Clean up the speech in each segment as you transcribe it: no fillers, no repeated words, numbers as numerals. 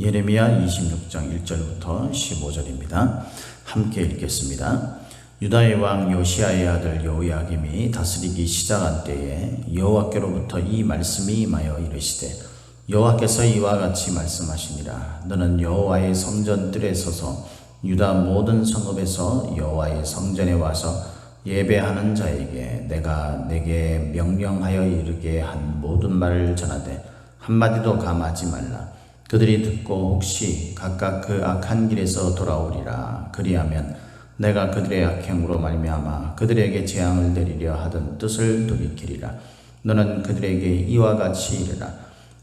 예레미야 26장 1절부터 15절입니다. 함께 읽겠습니다. 유다의 왕 요시야의 아들 여호야김이 다스리기 시작한 때에 여호와께로부터 이 말씀이 임하여 이르시되 여호와께서 이와 같이 말씀하시니라. 너는 여호와의 성전 뜰에 서서 유다 모든 성읍에서 여호와의 성전에 와서 예배하는 자에게 내가 내게 명령하여 이르게 한 모든 말을 전하되 한마디도 감하지 말라. 그들이 듣고 혹시 각각 그 악한 길에서 돌아오리라. 그리하면 내가 그들의 악행으로 말미암아 그들에게 재앙을 내리려 하던 뜻을 돌이키리라. 너는 그들에게 이와 같이 이르라.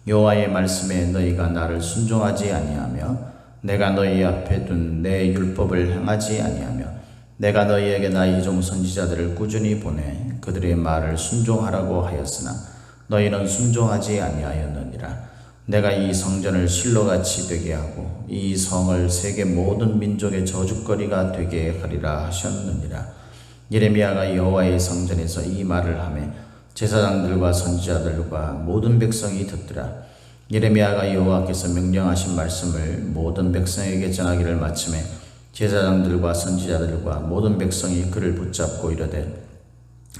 여호와의 말씀에 너희가 나를 순종하지 아니하며 내가 너희 앞에 둔 내 율법을 행하지 아니하며 내가 너희에게 나의 종 선지자들을 꾸준히 보내 그들의 말을 순종하라고 하였으나 너희는 순종하지 아니하였느니라. 내가 이 성전을 실로같이 되게 하고 이 성을 세계 모든 민족의 저주거리가 되게 하리라 하셨느니라. 예레미야가 여호와의 성전에서 이 말을 하며 제사장들과 선지자들과 모든 백성이 듣더라. 예레미야가 여호와께서 명령하신 말씀을 모든 백성에게 전하기를 마침에 제사장들과 선지자들과 모든 백성이 그를 붙잡고 이르되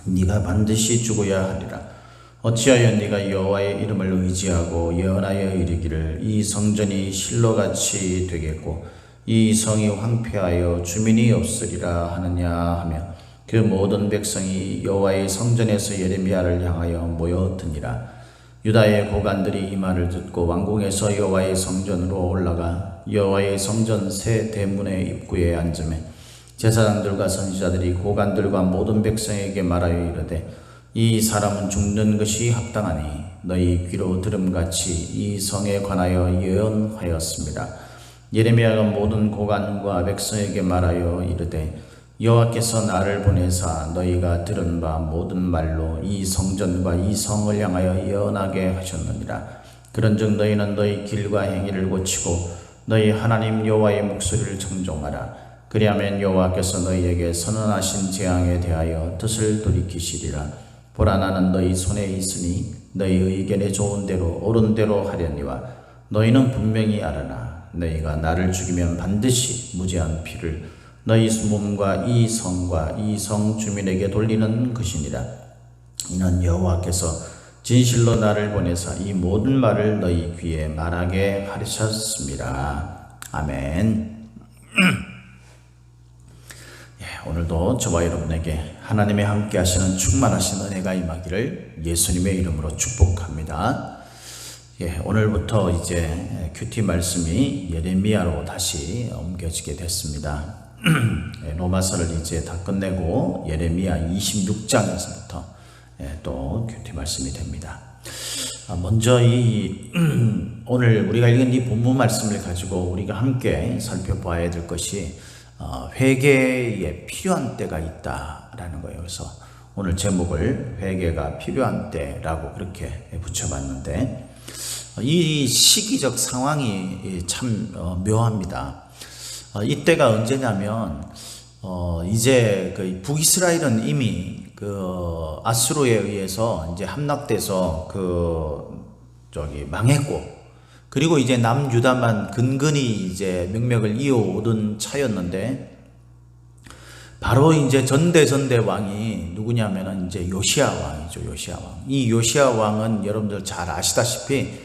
네가 반드시 죽어야 하리라. 어찌하여 네가 여호와의 이름을 의지하고 예언하여 이르기를 이 성전이 실로같이 되겠고 이 성이 황폐하여 주민이 없으리라 하느냐 하며 그 모든 백성이 여호와의 성전에서 예레미야를 향하여 모여드니라. 유다의 고관들이 이 말을 듣고 왕궁에서 여호와의 성전으로 올라가 여호와의 성전 새 대문의 입구에 앉으매 제사장들과 선지자들이 고관들과 모든 백성에게 말하여 이르되 이 사람은 죽는 것이 합당하니 너희 귀로 들음같이 이 성에 관하여 예언하였습니다. 예레미야가 모든 고관과 백성에게 말하여 이르되 여호와께서 나를 보내사 너희가 들은 바 모든 말로 이 성전과 이 성을 향하여 예언하게 하셨느니라. 그런즉 너희는 너희 길과 행위를 고치고 너희 하나님 여호와의 목소리를 청종하라. 그리하면 여호와께서 너희에게 선언하신 재앙에 대하여 뜻을 돌이키시리라. 보라, 나는 너희 손에 있으니 너희 의견에 좋은 대로 옳은 대로 하려니와 너희는 분명히 알아라. 너희가 나를 죽이면 반드시 무죄한 피를 너희 몸과 이 성과 이 성 주민에게 돌리는 것이니라. 이는 여호와께서 진실로 나를 보내사 이 모든 말을 너희 귀에 말하게 하셨습니다. 아멘. 오늘도 저와 여러분에게 하나님의 함께 하시는 충만하신 은혜가 임하기를 예수님의 이름으로 축복합니다. 오늘부터 이제 큐티 말씀이 예레미야로 다시 옮겨지게 됐습니다. 로마서를 이제 다 끝내고 예레미야 26장에서부터 또 큐티 말씀이 됩니다. 먼저 오늘 우리가 읽은 이 본문 말씀을 가지고 우리가 함께 살펴봐야 될 것이 회개에 필요한 때가 있다라는 거예요. 그래서 오늘 제목을 회개가 필요한 때라고 그렇게 붙여봤는데 이 시기적 상황이 참 묘합니다. 이때가 언제냐면 이제 그 북이스라엘은 이미 그 아수르에 의해서 이제 함락돼서 망했고, 그리고 이제 남유다만 근근히 이제 명맥을 이어오던 차였는데, 바로 이제 전대 왕이 누구냐면은 이제 요시야 왕이죠. 요시야 왕. 이 요시야 왕은 여러분들 잘 아시다시피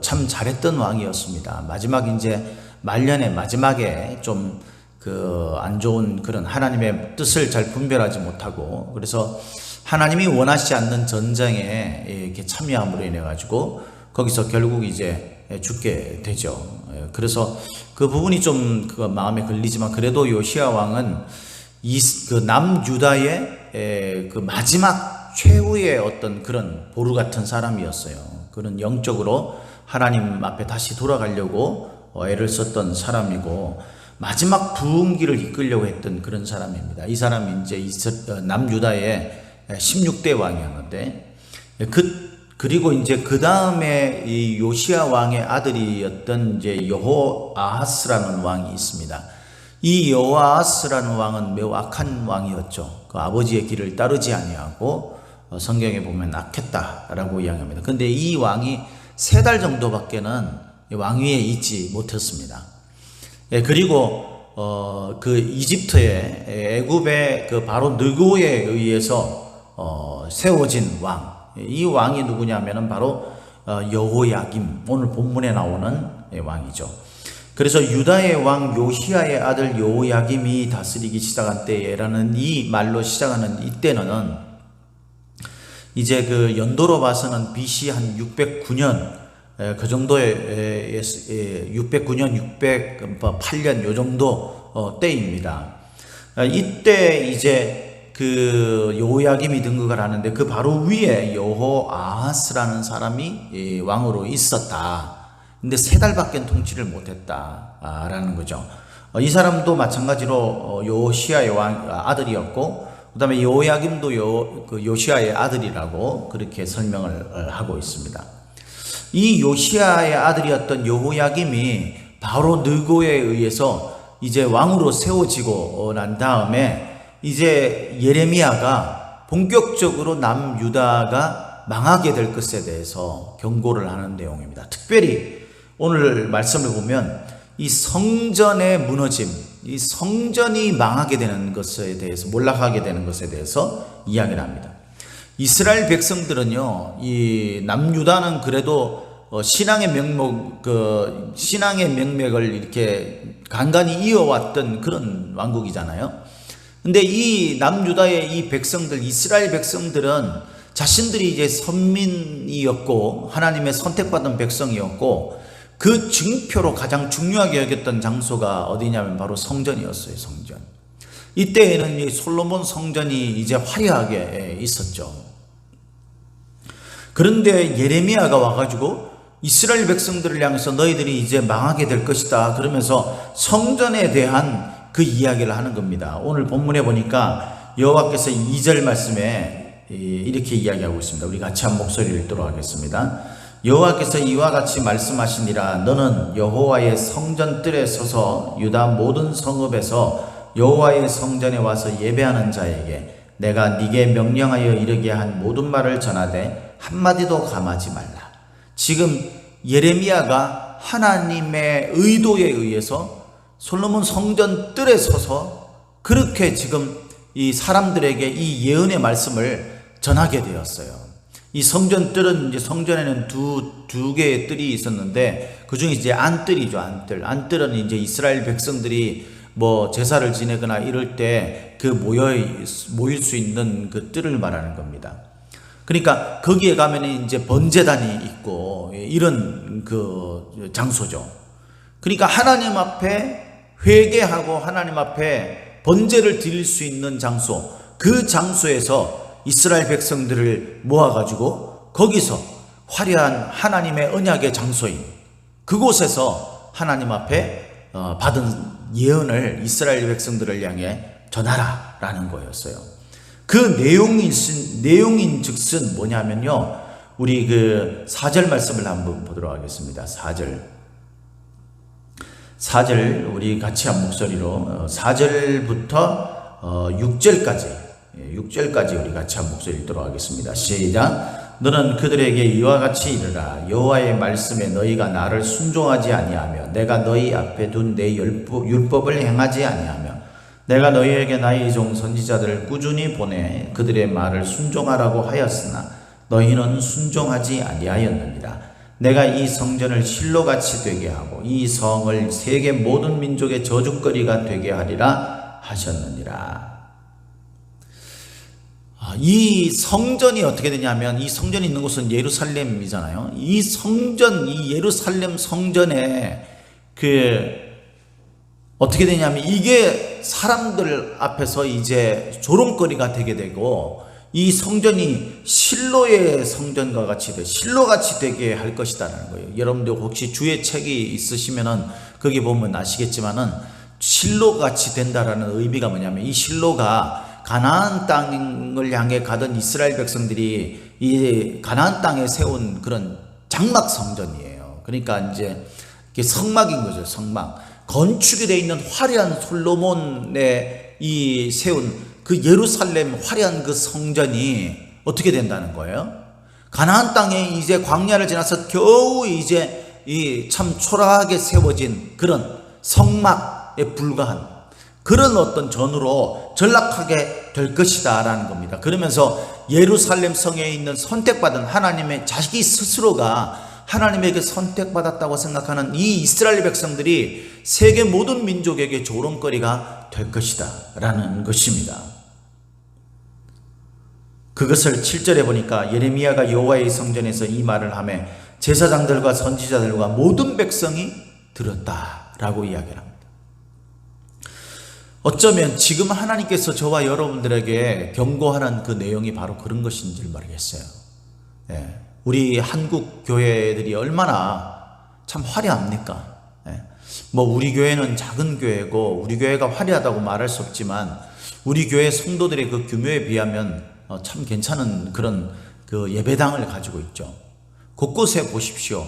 참 잘했던 왕이었습니다. 마지막 이제 말년에 마지막에 좀 안 좋은 그런 하나님의 뜻을 잘 분별하지 못하고, 그래서 하나님이 원하지 않는 전쟁에 이렇게 참여함으로 인해 가지고 거기서 결국 이제 죽게 되죠. 그래서 그 부분이 좀 마음에 걸리지만, 그래도 요시야 왕은 남유다의 그 마지막 최후의 어떤 그런 보루 같은 사람이었어요. 그런 영적으로 하나님 앞에 다시 돌아가려고 애를 썼던 사람이고, 마지막 부흥기를 이끌려고 했던 그런 사람입니다. 이 사람이 이제 남유다의 16대 왕이었는데, 그리고 이제 그 다음에 이 요시야 왕의 아들이었던 이제 여호아하스라는 왕이 있습니다. 이 여호아하스라는 왕은 매우 악한 왕이었죠. 그 아버지의 길을 따르지 아니하고 성경에 보면 악했다라고 이야기합니다. 근데 이 왕이 3달 정도밖에는 왕위에 있지 못했습니다. 그리고 그 이집트의 애굽의 그 바로 느고에 의해서 세워진 왕, 이 왕이 누구냐면은 바로 여호야김, 오늘 본문에 나오는 왕이죠. 그래서 유다의 왕 요시야의 아들 여호야김이 다스리기 시작한 때에라는 이 말로 시작하는 이때는 이제 그 연도로 봐서는 BC 한 609년 그 정도의 609년, 608년 요 정도 때입니다. 이때 이제 그 여호야김이 등극을 하는데 그 바로 위에 여호아하스라는 사람이 왕으로 있었다. 근데 3달밖에 통치를 못했다라는 거죠. 이 사람도 마찬가지로 요시야의 왕 아들이었고, 그 다음에 여호야김도 요시야의 아들이라고 그렇게 설명을 하고 있습니다. 이 요시야의 아들이었던 여호야김이 바로 느고에 의해서 이제 왕으로 세워지고 난 다음에 이제 예레미야가 본격적으로 남유다가 망하게 될 것에 대해서 경고를 하는 내용입니다. 특별히 오늘 말씀을 보면 이 성전의 무너짐, 이 성전이 망하게 되는 것에 대해서, 몰락하게 되는 것에 대해서 이야기를 합니다. 이스라엘 백성들은요, 이 남유다는 그래도 신앙의 명맥을 이렇게 간간히 이어왔던 그런 왕국이잖아요. 근데 이 남유다의 이 백성들, 이스라엘 백성들은 자신들이 이제 선민이었고 하나님의 선택받은 백성이었고, 그 증표로 가장 중요하게 여겼던 장소가 어디냐면 바로 성전이었어요. 성전. 이때에는 이 솔로몬 성전이 이제 화려하게 있었죠. 그런데 예레미야가 와가지고 이스라엘 백성들을 향해서 너희들이 이제 망하게 될 것이다 그러면서 성전에 대한 그 이야기를 하는 겁니다. 오늘 본문에 보니까 여호와께서 2절 말씀에 이렇게 이야기하고 있습니다. 우리 같이 한 목소리를 읽도록 하겠습니다. 여호와께서 이와 같이 말씀하시니라. 너는 여호와의 성전 뜰에 서서 유다 모든 성읍에서 여호와의 성전에 와서 예배하는 자에게 내가 네게 명령하여 이르게 한 모든 말을 전하되 한마디도 감하지 말라. 지금 예레미야가 하나님의 의도에 의해서 솔로몬 성전 뜰에 서서 그렇게 지금 이 사람들에게 이 예언의 말씀을 전하게 되었어요. 이 성전 뜰은 이제 성전에는 두 개의 뜰이 있었는데 그 중에 이제 안뜰이죠. 안뜰은 이제 이스라엘 백성들이 뭐 제사를 지내거나 이럴 때 그 모일 수 있는 그 뜰을 말하는 겁니다. 그러니까 거기에 가면 이제 번제단이 있고 이런 그 장소죠. 그러니까 하나님 앞에 회개하고 하나님 앞에 번제를 드릴 수 있는 장소, 그 장소에서 이스라엘 백성들을 모아가지고 거기서 화려한 하나님의 언약의 장소인 그곳에서 하나님 앞에 받은 예언을 이스라엘 백성들을 향해 전하라라는 거였어요. 그 내용인 즉슨 뭐냐면요, 우리 그 4절 말씀을 한번 보도록 하겠습니다. 4절 우리 같이 한 목소리로 4절부터 6절까지 우리 같이 한 목소리 읽도록 하겠습니다. 시작. 너는 그들에게 이와 같이 이르라. 여호와의 말씀에 너희가 나를 순종하지 아니하며 내가 너희 앞에 둔 내 율법을 행하지 아니하며 내가 너희에게 나의 종 선지자들을 꾸준히 보내 그들의 말을 순종하라고 하였으나 너희는 순종하지 아니하였느니라. 내가 이 성전을 실로같이 되게 하고 이 성을 세계 모든 민족의 저주거리가 되게 하리라 하셨느니라. 이 성전이 어떻게 되냐면, 이 성전이 있는 곳은 예루살렘이잖아요. 이 성전, 이 예루살렘 성전에 어떻게 되냐면 이게 사람들 앞에서 이제 조롱거리가 되게 되고, 이 성전이 실로의 성전과 같이 실로같이 되게 할 것이다라는 거예요. 여러분들 혹시 주의 책이 있으시면은 거기 보면 아시겠지만은 실로같이 된다라는 의미가 뭐냐면, 이 실로가 가나안 땅을 향해 가던 이스라엘 백성들이 이 가나안 땅에 세운 그런 장막 성전이에요. 그러니까 이제 성막인 거죠. 성막. 건축이 되어 있는 화려한 솔로몬의 이 세운 그 예루살렘 화려한 그 성전이 어떻게 된다는 거예요? 가나안 땅에 이제 광야를 지나서 겨우 이제 이 참 초라하게 세워진 그런 성막에 불과한 그런 어떤 전으로 전락하게 될 것이다 라는 겁니다. 그러면서 예루살렘 성에 있는 선택받은 하나님의 자기 스스로가 하나님에게 선택받았다고 생각하는 이 이스라엘 백성들이 세계 모든 민족에게 조롱거리가 될 것이다 라는 것입니다. 그것을 7절에 보니까 예레미야가 여호와의 성전에서 이 말을 하며 제사장들과 선지자들과 모든 백성이 들었다라고 이야기를 합니다. 어쩌면 지금 하나님께서 저와 여러분들에게 경고하는 그 내용이 바로 그런 것인지 모르겠어요. 우리 한국 교회들이 얼마나 참 화려합니까? 뭐 우리 교회는 작은 교회고 우리 교회가 화려하다고 말할 수 없지만 우리 교회 성도들의 그 규모에 비하면 참 괜찮은 그런 그 예배당을 가지고 있죠. 곳곳에 보십시오.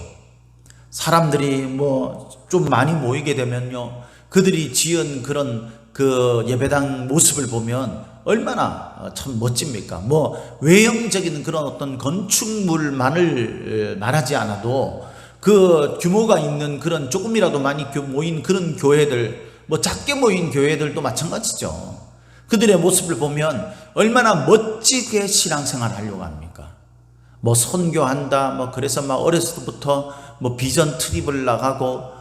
사람들이 뭐 좀 많이 모이게 되면요, 그들이 지은 그런 그 예배당 모습을 보면 얼마나 참 멋집니까? 뭐 외형적인 그런 어떤 건축물만을 말하지 않아도 그 규모가 있는 그런 조금이라도 많이 모인 그런 교회들, 뭐 작게 모인 교회들도 마찬가지죠. 그들의 모습을 보면 얼마나 멋지게 신앙생활 하려고 합니까? 뭐 선교한다, 뭐 그래서 막 어렸을 때부터 뭐 비전 트립을 나가고,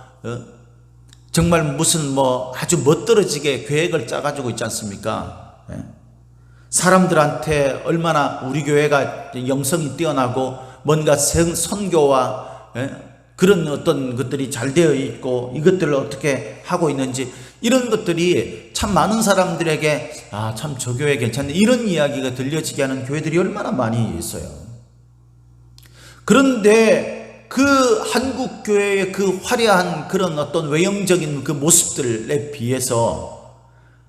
정말 무슨 뭐 아주 멋들어지게 계획을 짜가지고 있지 않습니까? 사람들한테 얼마나 우리 교회가 영성이 뛰어나고 뭔가 선교와 그런 어떤 것들이 잘 되어 있고 이것들을 어떻게 하고 있는지, 이런 것들이 참 많은 사람들에게 아, 참 저 교회 괜찮네 이런 이야기가 들려지게 하는 교회들이 얼마나 많이 있어요. 그런데 그 한국 교회의 그 화려한 그런 어떤 외형적인 그 모습들에 비해서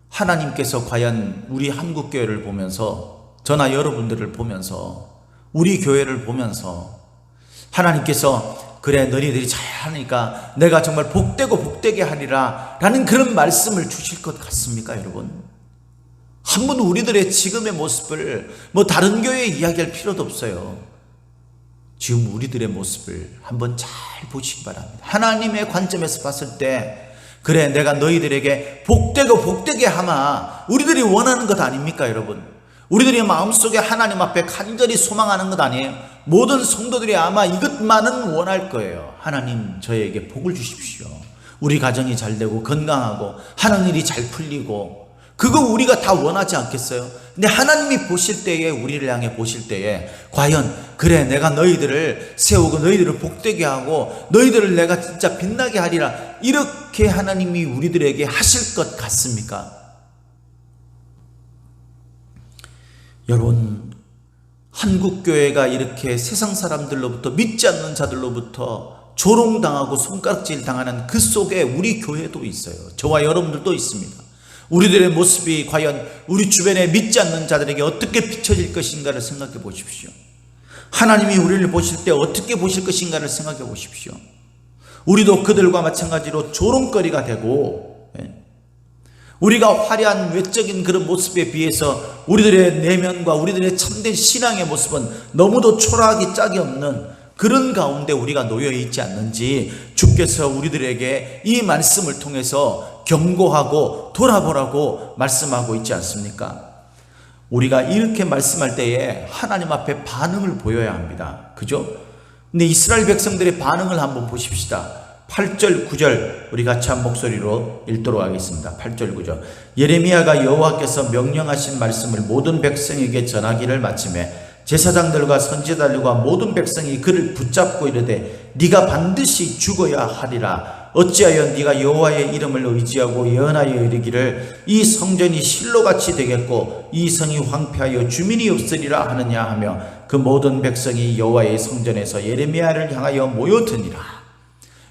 하나님께서 과연 우리 한국 교회를 보면서, 저나 여러분들을 보면서, 우리 교회를 보면서 하나님께서 그래 너희들이 잘하니까 내가 정말 복되고 복되게 하리라 라는 그런 말씀을 주실 것 같습니까 여러분? 한번 우리들의 지금의 모습을 뭐 다른 교회에 이야기할 필요도 없어요. 지금 우리들의 모습을 한번 잘 보시기 바랍니다. 하나님의 관점에서 봤을 때 그래 내가 너희들에게 복되고 복되게 하마, 우리들이 원하는 것 아닙니까 여러분? 우리들이 마음속에 하나님 앞에 간절히 소망하는 것 아니에요? 모든 성도들이 아마 이것만은 원할 거예요. 하나님 저에게 복을 주십시오. 우리 가정이 잘 되고 건강하고 하는 일이 잘 풀리고, 그거 우리가 다 원하지 않겠어요? 근데 하나님이 보실 때에, 우리를 향해 보실 때에 과연 그래 내가 너희들을 세우고 너희들을 복되게 하고 너희들을 내가 진짜 빛나게 하리라, 이렇게 하나님이 우리들에게 하실 것 같습니까? 여러분, 한국교회가 이렇게 세상 사람들로부터, 믿지 않는 자들로부터 조롱당하고 손가락질 당하는 그 속에 우리 교회도 있어요. 저와 여러분들도 있습니다. 우리들의 모습이 과연 우리 주변에 믿지 않는 자들에게 어떻게 비춰질 것인가를 생각해 보십시오. 하나님이 우리를 보실 때 어떻게 보실 것인가를 생각해 보십시오. 우리도 그들과 마찬가지로 조롱거리가 되고, 우리가 화려한 외적인 그런 모습에 비해서 우리들의 내면과 우리들의 참된 신앙의 모습은 너무도 초라하기 짝이 없는 그런 가운데 우리가 놓여 있지 않는지 주께서 우리들에게 이 말씀을 통해서 경고하고 돌아보라고 말씀하고 있지 않습니까? 우리가 이렇게 말씀할 때에 하나님 앞에 반응을 보여야 합니다. 그죠? 근데 이스라엘 백성들의 반응을 한번 보십시다. 8절 9절 우리 같이 한 목소리로 읽도록 하겠습니다. 8절 9절 예레미야가 여호와께서 명령하신 말씀을 모든 백성에게 전하기를 마치매 제사장들과 선지자들과 모든 백성이 그를 붙잡고 이르되 네가 반드시 죽어야 하리라. 어찌하여 네가 여호와의 이름을 의지하고 예언하여 이르기를 이 성전이 실로같이 되겠고 이 성이 황폐하여 주민이 없으리라 하느냐 하며 그 모든 백성이 여호와의 성전에서 예레미야를 향하여 모여드니라.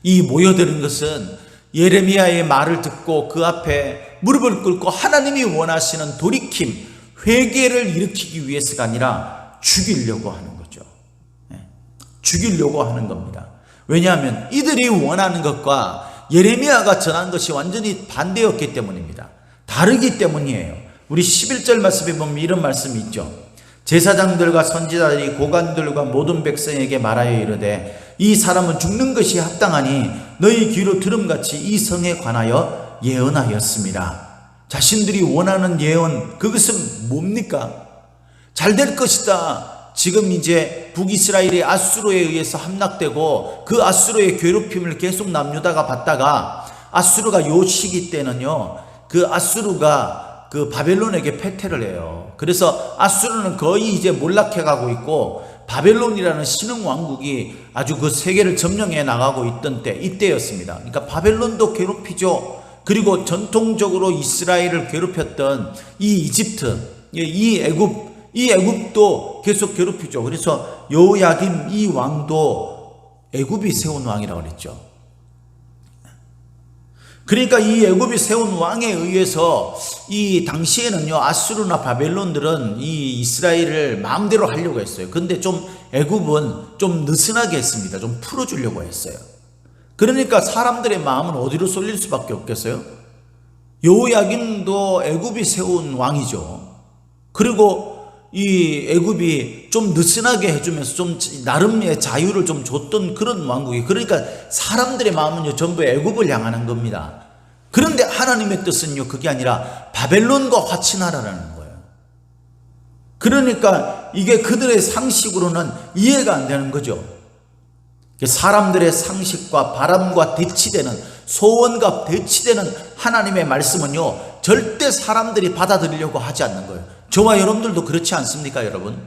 이 모여드는 것은 예레미야의 말을 듣고 그 앞에 무릎을 꿇고 하나님이 원하시는 돌이킴, 회개를 일으키기 위해서가 아니라 죽이려고 하는 거죠. 죽이려고 하는 겁니다. 왜냐하면 이들이 원하는 것과 예레미야가 전한 것이 완전히 반대였기 때문입니다. 다르기 때문이에요. 우리 11절 말씀에 보면 이런 말씀이 있죠. 제사장들과 선지자들이 고관들과 모든 백성에게 말하여 이르되 이 사람은 죽는 것이 합당하니 너희 귀로 들음같이 이 성에 관하여 예언하였습니다. 자신들이 원하는 예언, 그것은 뭡니까? 잘 될 것이다. 지금 이제 북이스라엘이 아수르에 의해서 함락되고 그 아수르의 괴롭힘을 계속 남유다가 받다가 아수르가 요 시기 때는요, 그 아수르가 그 바벨론에게 패퇴를 해요. 그래서 아수르는 거의 이제 몰락해 가고 있고 바벨론이라는 신흥 왕국이 아주 그 세계를 점령해 나가고 있던 때, 이때였습니다. 그러니까 바벨론도 괴롭히죠. 그리고 전통적으로 이스라엘을 괴롭혔던 이 이집트, 이 애굽도 계속 괴롭히죠. 그래서 여호야김 이 왕도 애굽이 세운 왕이라고 그랬죠. 그러니까 이 애굽이 세운 왕에 의해서 이 당시에는요, 아수르나 바벨론들은 이 이스라엘을 마음대로 하려고 했어요. 근데 좀 애굽은 좀 느슨하게 했습니다. 좀 풀어주려고 했어요. 그러니까 사람들의 마음은 어디로 쏠릴 수밖에 없겠어요? 여호야김도 애굽이 세운 왕이죠. 그리고 이 애굽이 좀 느슨하게 해주면서 좀 나름의 자유를 좀 줬던 그런 왕국이, 그러니까 사람들의 마음은요 전부 애굽을 향하는 겁니다. 그런데 하나님의 뜻은요 그게 아니라 바벨론과 화친하라는 거예요. 그러니까 이게 그들의 상식으로는 이해가 안 되는 거죠. 사람들의 상식과 바람과 대치되는, 소원과 대치되는 하나님의 말씀은요 절대 사람들이 받아들이려고 하지 않는 거예요. 저와 여러분들도 그렇지 않습니까, 여러분?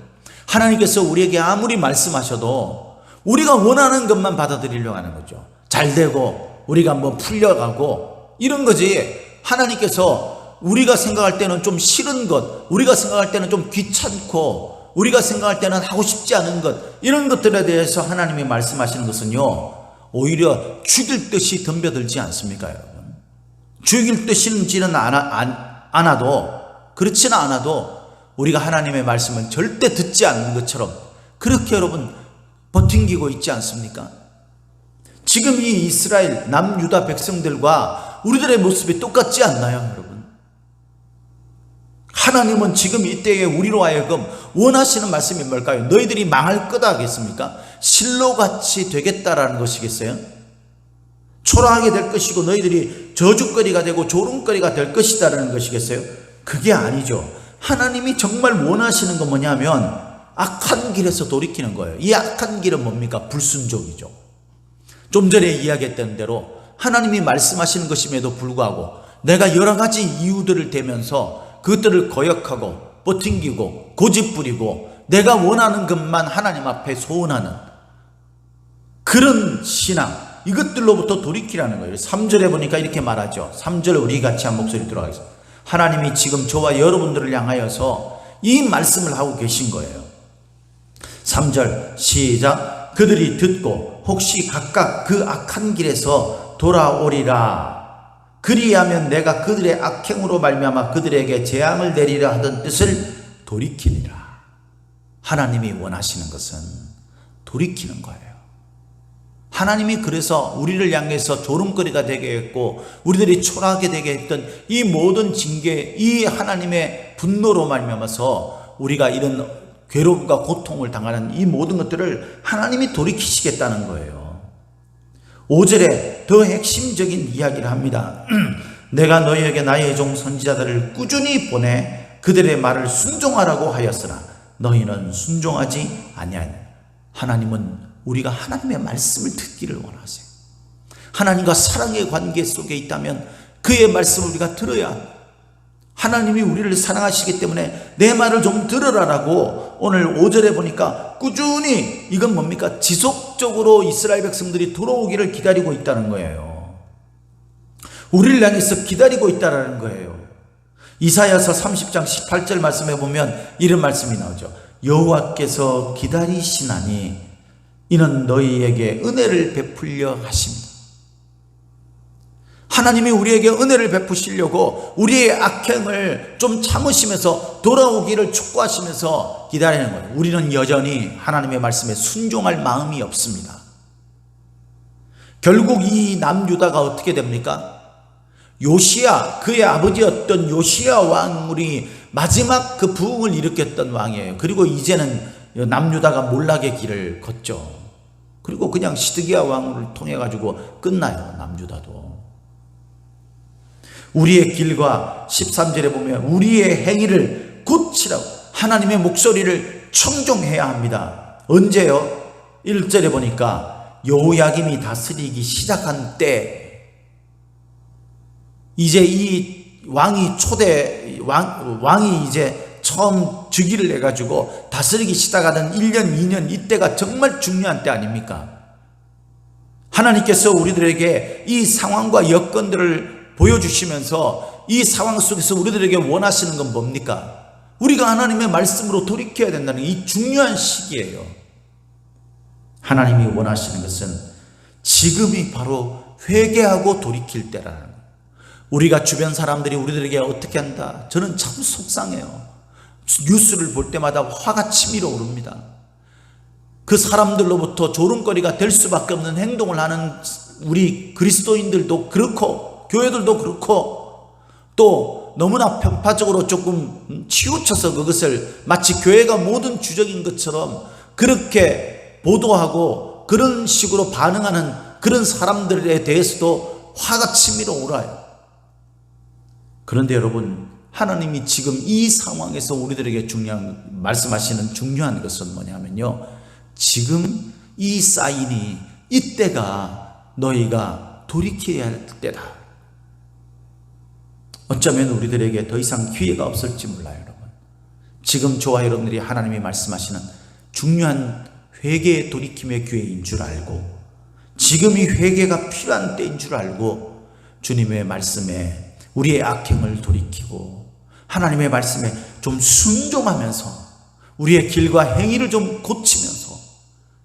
하나님께서 우리에게 아무리 말씀하셔도 우리가 원하는 것만 받아들이려고 하는 거죠. 잘 되고 우리가 뭐 풀려가고 이런 거지. 하나님께서 우리가 생각할 때는 좀 싫은 것, 우리가 생각할 때는 좀 귀찮고 우리가 생각할 때는 하고 싶지 않은 것, 이런 것들에 대해서 하나님이 말씀하시는 것은요 오히려 죽일 듯이 덤벼들지 않습니까, 여러분? 죽일 듯이는 않아도, 그렇지는 않아도 우리가 하나님의 말씀은 절대 듣지 않는 것처럼 그렇게 여러분 버팅기고 있지 않습니까? 지금 이 이스라엘 남유다 백성들과 우리들의 모습이 똑같지 않나요, 여러분? 하나님은 지금 이때에 우리로 하여금 원하시는 말씀이 뭘까요? 너희들이 망할 거다 하겠습니까? 실로같이 되겠다라는 것이겠어요? 초라하게 될 것이고 너희들이 저주거리가 되고 조롱거리가 될 것이다라는 것이겠어요? 그게 아니죠. 하나님이 정말 원하시는 건 뭐냐면 악한 길에서 돌이키는 거예요. 이 악한 길은 뭡니까? 불순종이죠. 좀 전에 이야기했던 대로 하나님이 말씀하시는 것임에도 불구하고 내가 여러 가지 이유들을 대면서 그것들을 거역하고 버팅기고 고집부리고 내가 원하는 것만 하나님 앞에 소원하는 그런 신앙, 이것들로부터 돌이키라는 거예요. 3절에 보니까 이렇게 말하죠. 3절 우리 같이 한 목소리 들어가겠습니다. 하나님이 지금 저와 여러분들을 향하여서 이 말씀을 하고 계신 거예요. 3절 시작. 그들이 듣고 혹시 각각 그 악한 길에서 돌아오리라. 그리하면 내가 그들의 악행으로 말미암아 그들에게 재앙을 내리려 하던 뜻을 돌이키리라. 하나님이 원하시는 것은 돌이키는 거예요. 하나님이 그래서 우리를 향해서 조롱거리가 되게 했고 우리들이 초라하게 되게 했던 이 모든 징계, 이 하나님의 분노로 말미암아서 우리가 이런 괴로움과 고통을 당하는 이 모든 것들을 하나님이 돌이키시겠다는 거예요. 5절에 더 핵심적인 이야기를 합니다. 내가 너희에게 나의 종 선지자들을 꾸준히 보내 그들의 말을 순종하라고 하였으나 너희는 순종하지 아니하니. 하나님은 우리가 하나님의 말씀을 듣기를 원하세요. 하나님과 사랑의 관계 속에 있다면 그의 말씀을 우리가 들어야 합니다. 하나님이 우리를 사랑하시기 때문에 내 말을 좀 들으라라고 오늘 5절에 보니까 꾸준히, 이건 뭡니까? 지속적으로 이스라엘 백성들이 돌아오기를 기다리고 있다는 거예요. 우리를 향해서 기다리고 있다는 거예요. 이사야서 30장 18절 말씀에 보면 이런 말씀이 나오죠. 여호와께서 기다리시나니 이는 너희에게 은혜를 베풀려 하십니다. 하나님이 우리에게 은혜를 베푸시려고 우리의 악행을 좀 참으시면서 돌아오기를 촉구하시면서 기다리는 거예요. 우리는 여전히 하나님의 말씀에 순종할 마음이 없습니다. 결국 이 남유다가 어떻게 됩니까? 요시야, 그의 아버지였던 요시야 왕이 마지막 그 부흥을 일으켰던 왕이에요. 그리고 이제는 남유다가 몰락의 길을 걷죠. 그리고 그냥 시드기야 왕을 통해 가지고 끝나요. 남유다도. 우리의 길과 13절에 보면 우리의 행위를 고치라고 하나님의 목소리를 청종해야 합니다. 언제요? 1절에 보니까 여호야김이 다스리기 시작한 때, 이제 이 왕이 왕이 이제 처음 즉위를 내가지고 다스리기 시작하던 1년, 2년, 이때가 정말 중요한 때 아닙니까? 하나님께서 우리들에게 이 상황과 여건들을 보여주시면서 이 상황 속에서 우리들에게 원하시는 건 뭡니까? 우리가 하나님의 말씀으로 돌이켜야 된다는 이 중요한 시기예요. 하나님이 원하시는 것은 지금이 바로 회개하고 돌이킬 때라는 거예요. 우리가 주변 사람들이 우리들에게 어떻게 한다? 저는 참 속상해요. 뉴스를 볼 때마다 화가 치밀어 오릅니다. 그 사람들로부터 조롱거리가 될 수밖에 없는 행동을 하는 우리 그리스도인들도 그렇고 교회들도 그렇고, 또 너무나 편파적으로 조금 치우쳐서 그것을 마치 교회가 모든 주적인 것처럼 그렇게 보도하고 그런 식으로 반응하는 그런 사람들에 대해서도 화가 치밀어 오라요. 그런데 여러분, 하나님이 지금 이 상황에서 우리들에게 말씀하시는 중요한 것은 뭐냐면요, 지금 이 사인이, 이때가 너희가 돌이켜야 할 때다. 어쩌면 우리들에게 더 이상 기회가 없을지 몰라요. 여러분, 지금 저와 여러분들이 하나님이 말씀하시는 중요한 회개의 돌이킴의 기회인 줄 알고, 지금 이 회개가 필요한 때인 줄 알고 주님의 말씀에 우리의 악행을 돌이키고 하나님의 말씀에 좀 순종하면서 우리의 길과 행위를 좀 고치면서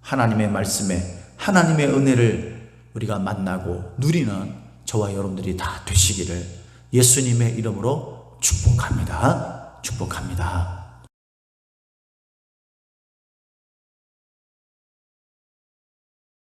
하나님의 말씀에 하나님의 은혜를 우리가 만나고 누리는 저와 여러분들이 다 되시기를 예수님의 이름으로 축복합니다. 축복합니다.